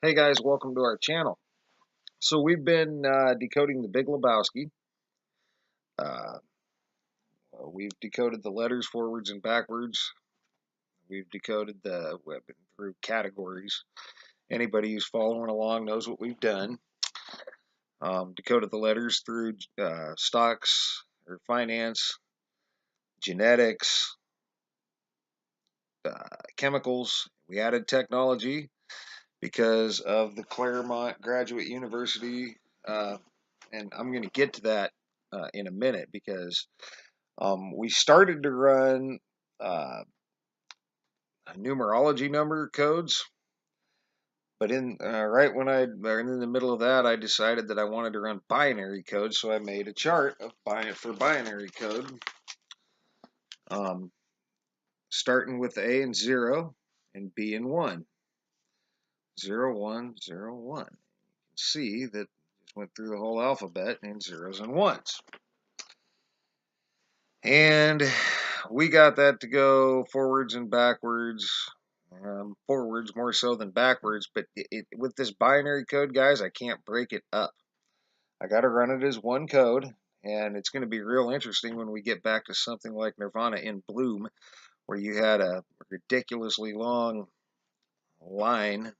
Hey guys, welcome to our channel. So we've been decoding the Big Lebowski. Uh, we've decoded the letters forwards and backwards. We've decoded the web through categories. Anybody who's following along knows what we've done. Decoded the letters through stocks or finance, genetics, chemicals. We added technology because of the Claremont Graduate University, and I'm going to get to that in a minute because we started to run numerology number codes, but in right when in the middle of that, I decided that I wanted to run binary codes, so I made a chart of for binary code, um, starting with A and 0 and B and 1. 0, 1, 0, 1. You can see that just went through the whole alphabet in zeros and ones. And we got that to go forwards and backwards, forwards more so than backwards. But with this binary code, guys, I can't break it up. I got to run it as one code, and it's going to be real interesting when we get back to something like Nirvana in Bloom, where you had a ridiculously long line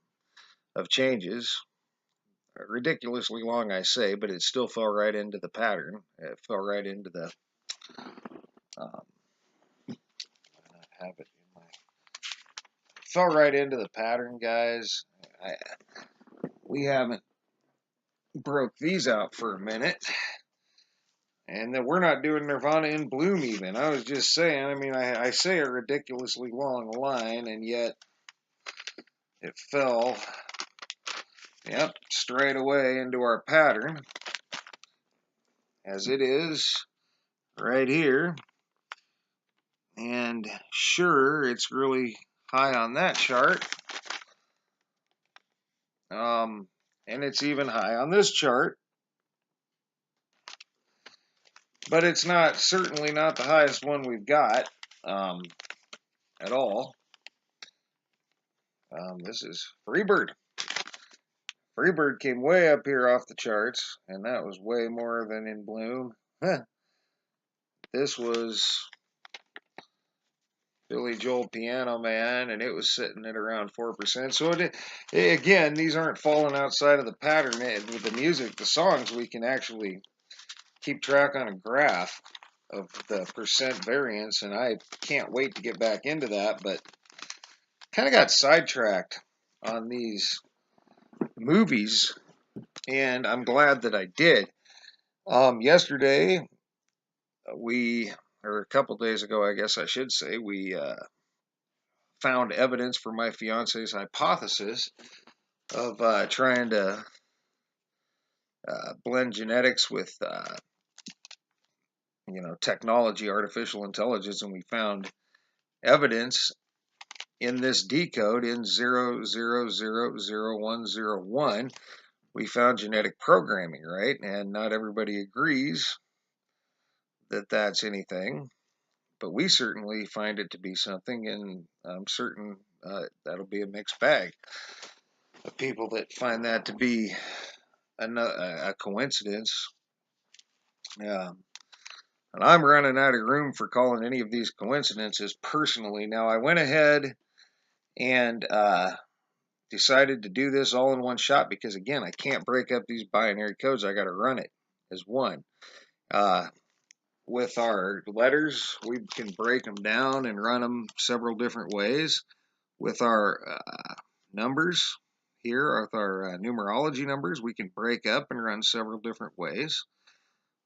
of changes. Ridiculously long, I say, but it still fell right into the pattern. It fell right into the um, have it in my fell right into the pattern, guys. We haven't broke these out for a minute, and then we're not doing Nirvana in Bloom even. I was just saying, I mean, I say a ridiculously long line, and yet it fell, yep, straight away into our pattern, as it is right here. And sure, it's really high on that chart. And it's even high on this chart, but it's not certainly not the highest one we've got at all. This is Freebird. Freebird came way up here off the charts, and that was way more than in Bloom. This was Billy Joel Piano Man, and it was sitting at around 4%. So again, these aren't falling outside of the pattern. With the music, the songs, we can actually keep track on a graph of the percent variance, and I can't wait to get back into that, but kind of got sidetracked on these movies, and I'm glad that I did. Yesterday, or a couple days ago, I guess I should say, we found evidence for my fiance's hypothesis of trying to blend genetics with, technology, artificial intelligence, and we found evidence in this decode in 00000101. We found genetic programming, right? And not everybody agrees that that's anything, but we certainly find it to be something, and I'm certain that'll be a mixed bag of people that find that to be a coincidence. And I'm running out of room for calling any of these coincidences personally. Now, I went ahead and decided to do this all in one shot because, again, I can't break up these binary codes. I got to run it as one. With our letters, we can break them down and run them several different ways. With our numbers here, with our numerology numbers, we can break up and run several different ways.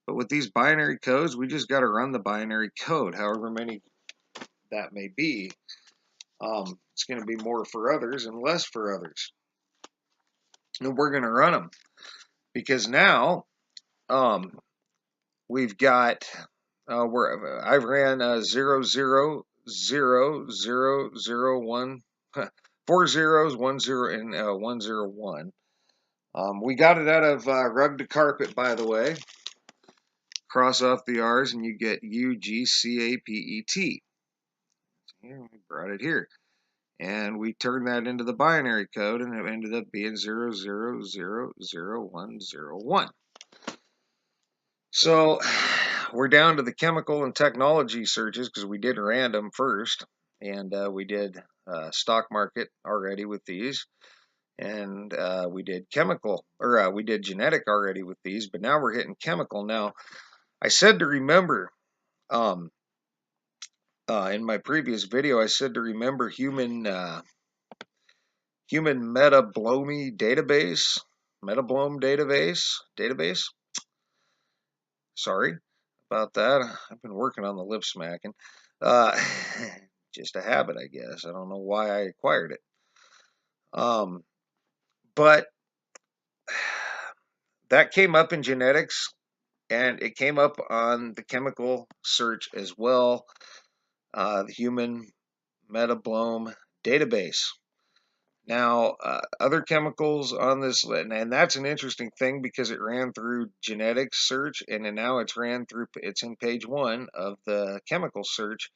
But with these binary codes, we just got to run the binary code, however many that may be. It's going to be more for others and less for others. And we're going to run them because now we've got where I ran 0000001 4 zeros, 1 0, and 101. We got it out of rug to carpet, by the way. Cross off the R's and you get UGCAPET. Here, we brought it here. and we turned that into the binary code, and it ended up being 00000101. So we're down to the chemical and technology searches because we did random first, and we did stock market already with these, and we did chemical, or we did genetic already with these, but now we're hitting chemical. Now, I said to remember, in my previous video, I said to remember human metablome database. Sorry about that. I've been working on the lip smacking. Uh, just a habit, I guess. I don't know why I acquired it. But that came up in genetics, and it came up on the chemical search as well. The human metablome database. Now, other chemicals on this, and that's an interesting thing because it ran through genetics search, and then now it's in page 1 of the chemical search.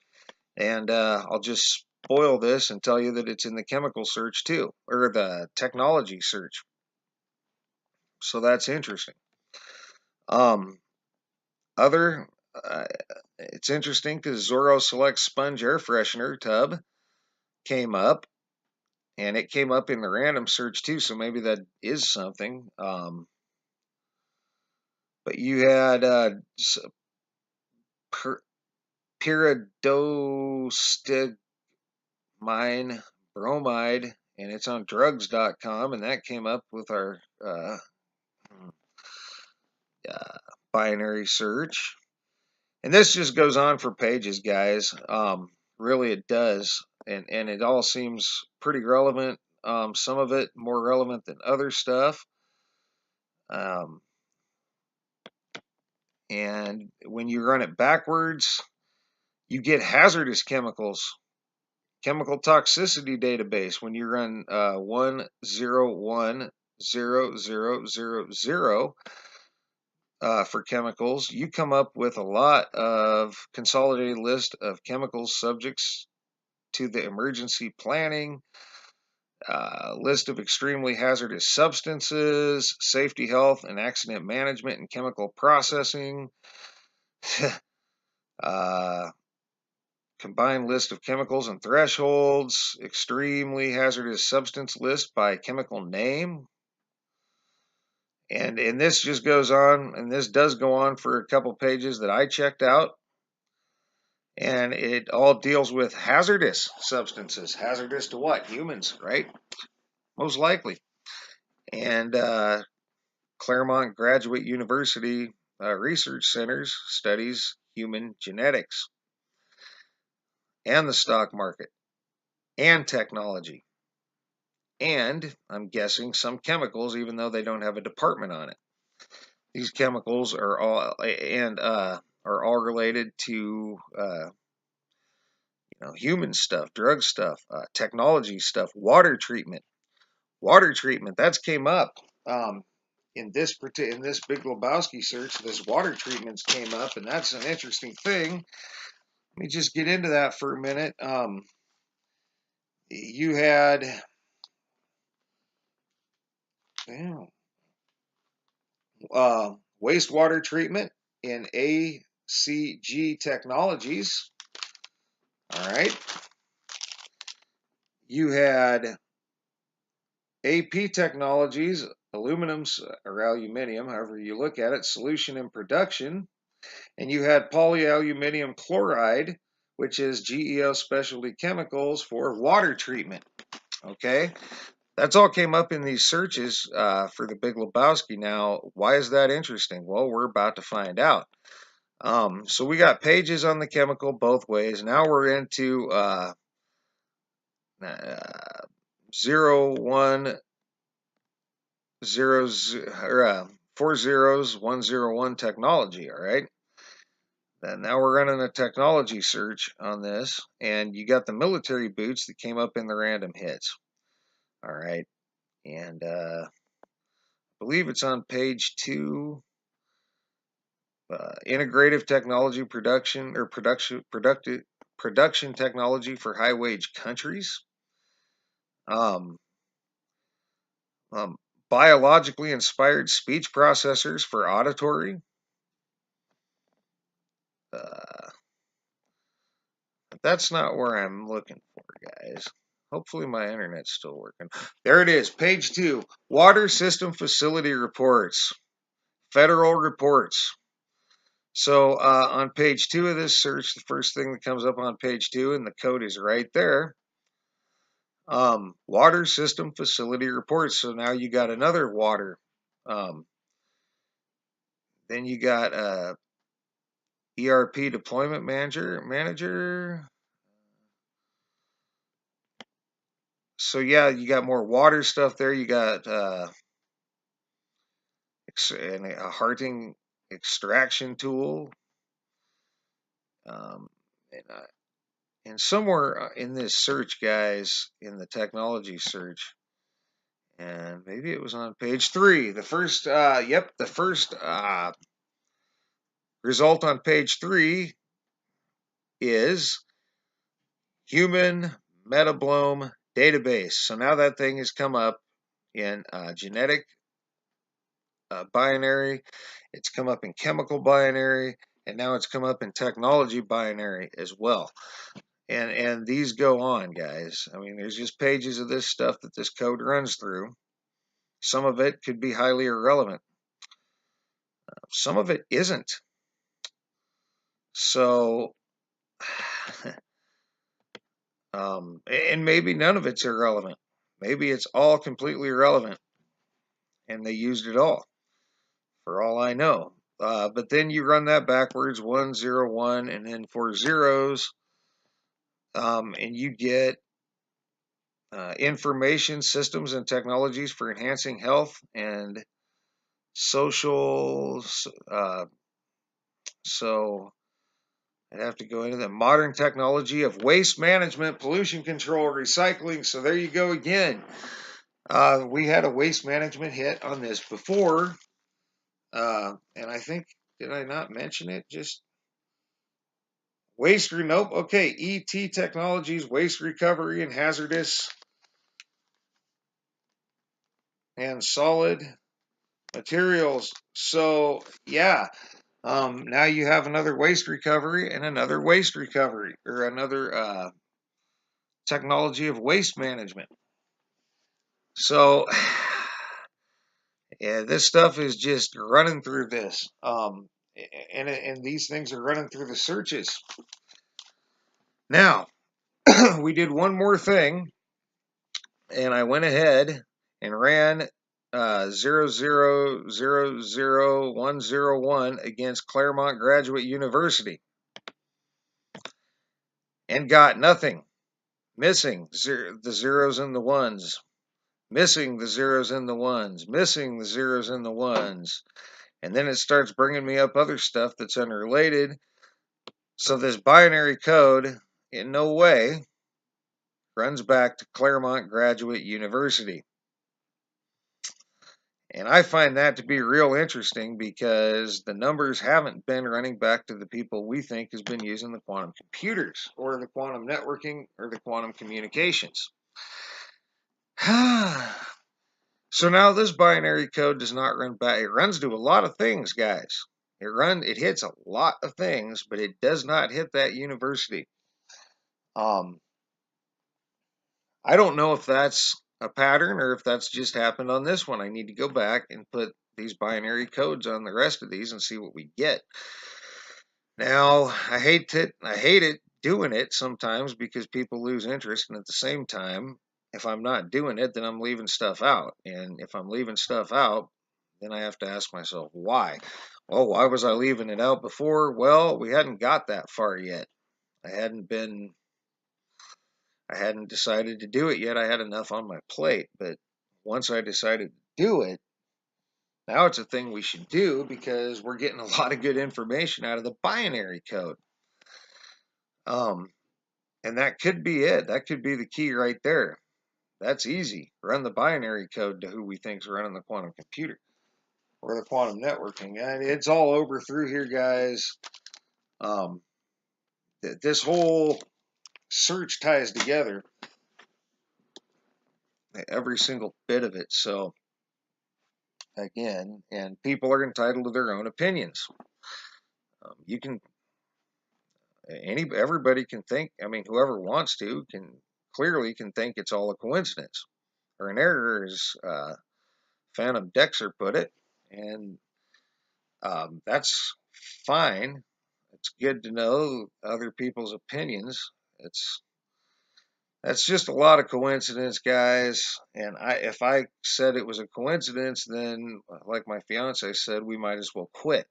And I'll just spoil this and tell you that it's in the chemical search too, or the technology search. So that's interesting. Other, it's interesting because Zorro Select Sponge Air Freshener tub came up. And it came up in the random search too, so maybe that is something. But you had pyridostigmine bromide, and it's on drugs.com, and that came up with our binary search. And this just goes on for pages, guys. Really, it does. And it all seems pretty relevant. Some of it more relevant than other stuff. And when you run it backwards, you get hazardous chemicals. Chemical toxicity database. When you run 1010000 for chemicals, you come up with a lot of consolidated list of chemicals subjects to the emergency planning, list of extremely hazardous substances, safety, health, and accident management and chemical processing, combined list of chemicals and thresholds, extremely hazardous substance list by chemical name. And this just goes on, and this does go on for a couple pages that I checked out. And it all deals with hazardous substances. Hazardous to what? Humans, right? Most likely. And Claremont Graduate University Research Centers studies human genetics and the stock market and technology. And I'm guessing some chemicals, even though they don't have a department on it. These chemicals are all related to human stuff, drug stuff, technology stuff, water treatment. Water treatment, that's came up in this Big Lebowski search. This water treatments came up, and that's an interesting thing. Let me just get into that for a minute. You had wastewater treatment in ACG Technologies. All right. You had AP Technologies, aluminums or aluminium, however you look at it, solution and production. And you had polyaluminium chloride, which is GEO Specialty Chemicals for water treatment. Okay. That's all came up in these searches for the Big Lebowski. Now, why is that interesting? Well, we're about to find out. So we got pages on the chemical both ways. Now we're into 40101 technology. All right. And now we're running a technology search on this, and you got the military boots that came up in the random hits. All right. And I believe it's on page 2. Integrative technology production technology for high wage countries. Um, um, biologically inspired speech processors for auditory. Uh, that's not where I'm looking for, guys. Hopefully my internet's still working. There it is, page 2. Water system facility reports. Federal reports. So on page 2 of this search, the first thing that comes up on page 2, and the code is right there, water system facility reports. So now you got another water. Then you got ERP deployment manager. So yeah, you got more water stuff there. You got a harting extraction tool. Um, and, and somewhere in this search, guys, in the technology search, and maybe it was on page 3. The first, the first result on page 3 is human metablome database. So now that thing has come up in genetic binary, it's come up in chemical binary, and now it's come up in technology binary as well. And these go on, guys. I mean, there's just pages of this stuff that this code runs through. Some of it could be highly irrelevant. Some of it isn't. So, and maybe none of it's irrelevant. Maybe it's all completely irrelevant, and they used it all, for all I know. But then you run that backwards, 1, 0, 1, and then 4 zeros, and you get information systems and technologies for enhancing health and social. So I'd have to go into the modern technology of waste management, pollution control, recycling. So there you go again. We had a waste management hit on this before. And I think, did I not mention it? Just waste, nope. Okay, ET Technologies, waste recovery and hazardous and solid materials. So, yeah. Now you have another waste recovery and another waste recovery, or another technology of waste management. So, yeah, this stuff is just running through this. And these things are running through the searches. Now, we did one more thing, and I went ahead and ran 0000101 against Claremont Graduate University and got nothing. Missing the zeros and the ones. Missing the zeros and the ones. Missing the zeros and the ones. And then it starts bringing me up other stuff that's unrelated. So this binary code in no way runs back to Claremont Graduate University. And I find that to be real interesting because the numbers haven't been running back to the people we think has been using the quantum computers or the quantum networking or the quantum communications. So now this binary code does not run back. It runs to a lot of things, guys. It hits a lot of things, but it does not hit that university. I don't know if that's a pattern or if that's just happened on this one. I need to go back and put these binary codes on the rest of these and see what we get. Now, I hate it doing it sometimes because people lose interest, and at the same time, if I'm not doing it, then I'm leaving stuff out. And if I'm leaving stuff out, then I have to ask myself, why? Well, why was I leaving it out before? Well, we hadn't got that far yet. I hadn't decided to do it yet. I had enough on my plate. But once I decided to do it, now it's a thing we should do because we're getting a lot of good information out of the binary code. And that could be it. That could be the key right there. That's easy. Run the binary code to who we think's running the quantum computer or the quantum networking. And it's all over through here, guys. This whole search ties together. every single bit of it. So again, and people are entitled to their own opinions. You can everybody can think. I mean, whoever wants to can think it's all a coincidence or an error, as Phantom Dexter put it, and that's fine. It's good to know other people's opinions. It's That's just a lot of coincidence, guys. And if I said it was a coincidence, then like my fiance said, we might as well quit.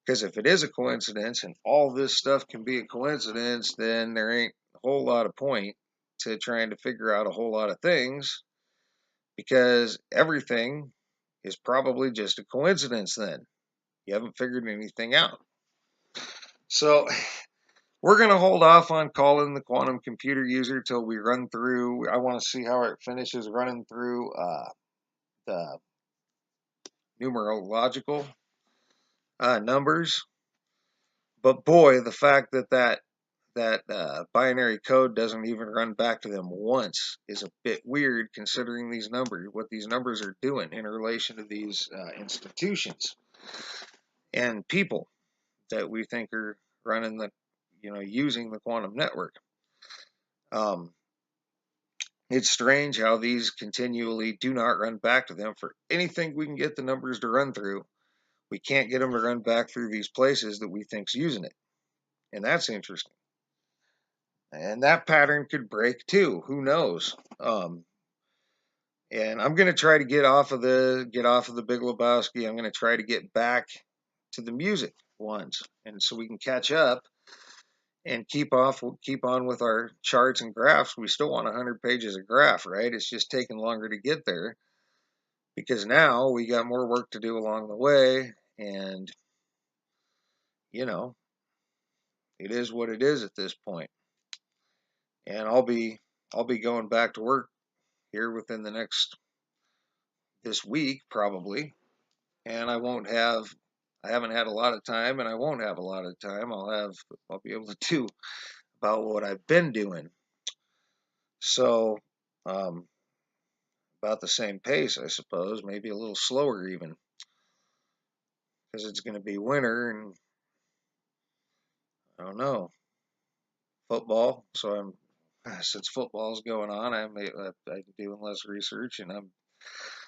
Because if it is a coincidence and all this stuff can be a coincidence, then there ain't a whole lot of point to trying to figure out a whole lot of things, because everything is probably just a coincidence then. You haven't figured anything out. So we're going to hold off on calling the quantum computer user till we run through. I want to see how it finishes running through the numerological numbers. But boy, the fact that binary code doesn't even run back to them once is a bit weird, considering these numbers, what these numbers are doing in relation to these institutions and people that we think are running using the quantum network. It's strange how these continually do not run back to them for anything we can get the numbers to run through. We can't get them to run back through these places that we think's using it. And that's interesting. And that pattern could break too. Who knows? And I'm going to try to get off of the Big Lebowski. I'm going to try to get back to the music ones, and so we can catch up and keep on with our charts and graphs. We still want 100 pages of graph, right? It's just taking longer to get there, because now we got more work to do along the way, and you know, it is what it is at this point. And I'll be going back to work here within this week probably, and I haven't had a lot of time, and I won't have a lot of time. I'll be able to do about what I've been doing. So about the same pace, I suppose, maybe a little slower even, because it's going to be winter, and I don't know, football. So since football's going on, I'm doing less research, and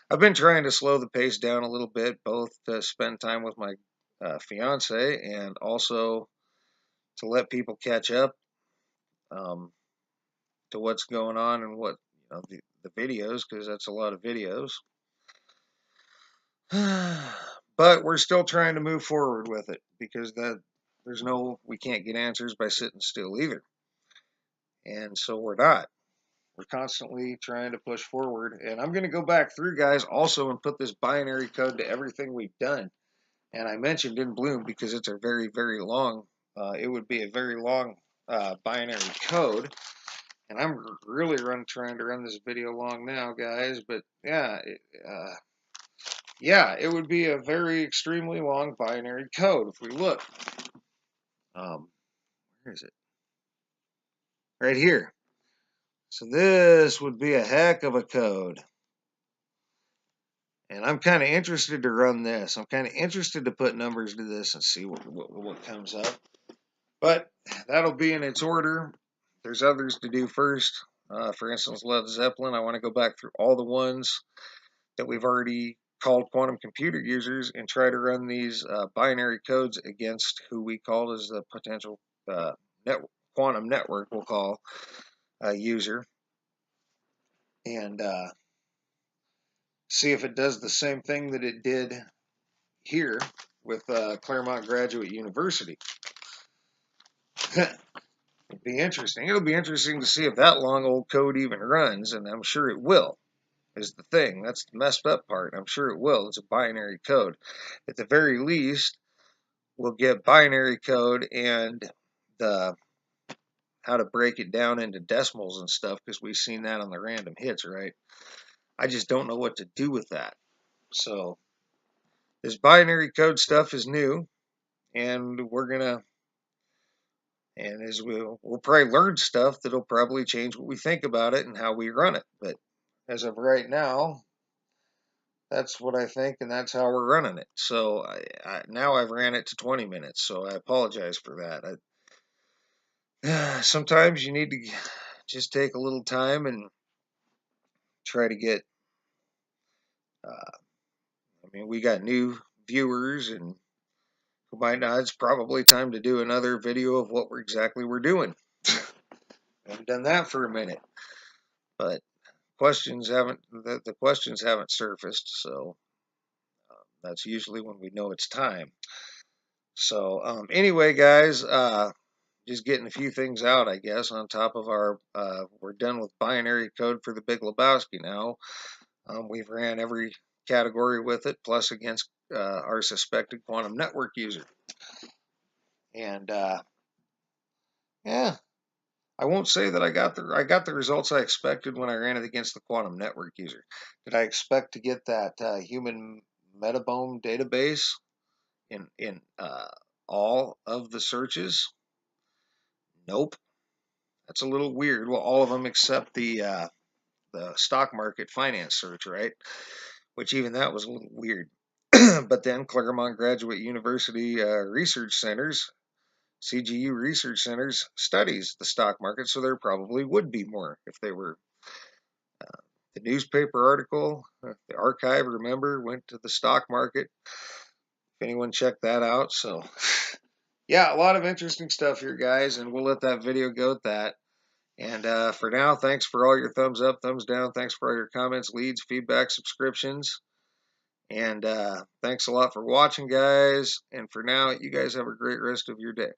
I've been trying to slow the pace down a little bit, both to spend time with my fiance and also to let people catch up um, to what's going on and what the videos, because that's a lot of videos. But we're still trying to move forward with it, because we can't get answers by sitting still either, and so we're not. We're constantly trying to push forward, and I'm going to go back through, guys, also, and put this binary code to everything we've done. And I mentioned in Bloom because it's a very, very long. It would be a very long binary code, and I'm really trying to run this video long now, guys. But yeah, it would be a very extremely long binary code if we look. Where is it? Right here. So this would be a heck of a code. And I'm kind of interested to run this. I'm kind of interested to put numbers to this and see what comes up. But that'll be in its order. There's others to do first. For instance, Led Zeppelin. I want to go back through all the ones that we've already called quantum computer users and try to run these binary codes against who we call as the potential quantum network, we'll call a user, and see if it does the same thing that it did here with Claremont Graduate University. It'd be interesting. It'll be interesting to see if that long old code even runs, and I'm sure it will, is the thing. That's the messed up part. I'm sure it will. It's a binary code. At the very least, we'll get binary code and the how to break it down into decimals and stuff, because we've seen that on the random hits, right? I just don't know what to do with that. So this binary code stuff is new, and as we'll probably learn stuff that'll probably change what we think about it and how we run it. But as of right now, that's what I think, and that's how we're running it. So now I've ran it to 20 minutes, so I apologize for that. Sometimes you need to just take a little time and try to get. I mean, we got new viewers, and by now it's probably time to do another video of what we're doing. I haven't done that for a minute, but the questions haven't surfaced, so that's usually when we know it's time. So anyway, guys, just getting a few things out, I guess, on top of our, we're done with binary code for the Big Lebowski now. We've ran every category with it, plus against our suspected quantum network user. And yeah, I won't say that I got the results I expected when I ran it against the quantum network user. Did I expect to get that human metabome database in all of the searches? Nope. That's a little weird. Well, all of them except the stock market finance search, right? Which even that was a little weird. But then Claremont Graduate University Research Centers, CGU Research Centers, studies the stock market, so there probably would be more if they were. The newspaper article, the archive, remember, went to the stock market. If anyone checked that out. So, yeah, a lot of interesting stuff here, guys, and we'll let that video go at that. And for now, thanks for all your thumbs up, thumbs down. Thanks for all your comments, leads, feedback, subscriptions. And thanks a lot for watching, guys. And for now, you guys have a great rest of your day.